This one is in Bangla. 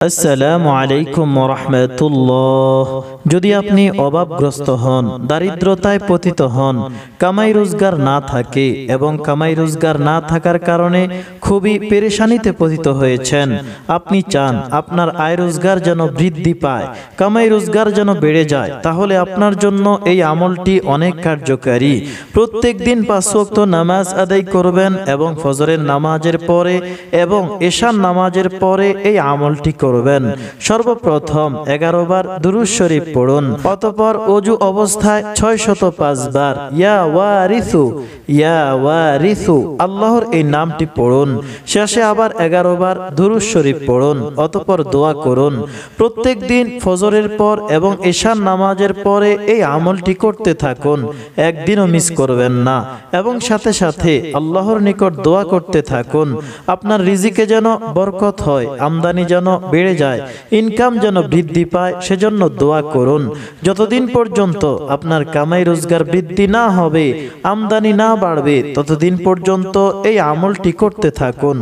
আসসালামু আলাইকুম রাহমাতুল্লাহ। যদি আপনি অভাবগ্রস্ত হন, দারিদ্রতায় পতিত হন, কামাই রোজগার না থাকে এবং কামাই রোজগার না থাকার কারণে খুবই পেরেশানিতে পতিত হয়েছেন, আপনি চান আপনার আয় রোজগার যেন বৃদ্ধি পায়, কামাই রোজগার যেন বেড়ে যায়, তাহলে আপনার জন্য এই আমলটি অনেক কার্যকারী। প্রত্যেক দিন 5 ওয়াক্ত নামাজ আদায় করবেন এবং ফজরের নামাজের পরে এবং এশার নামাজের পরে এই আমলটি করবেন। সর্বপ্রথম 11 বার দুরূদ শরীফ পড়ুন, অতঃপর ওযু অবস্থায় 605 বার ইয়া ওয়ারিসু আল্লাহর এই নামটি পড়ুন। শেষে আবার 11 বার দুরূদ শরীফ পড়ুন, অতঃপর দোয়া করুন। প্রত্যেক দিন ফজরের পর এবং এশার নামাজের পরে এই আমলটি করতে থাকুন, একদিনও মিস করবেন না। এবং সাথে সাথে আল্লাহর নিকট দোয়া করতে থাকুন আপনার রিজিকে যেন বরকত হয়, আমদানি যেন বেড়ে যায়, ইনকাম যেন বৃদ্ধি পায়, সেজন্য দোয়া করুন। যতদিন পর্যন্ত আপনার কামাই রোজগার বৃদ্ধি না হবে, আমদানি না বাড়বে, ততদিন পর্যন্ত এই আমলটি করতে থাকুন।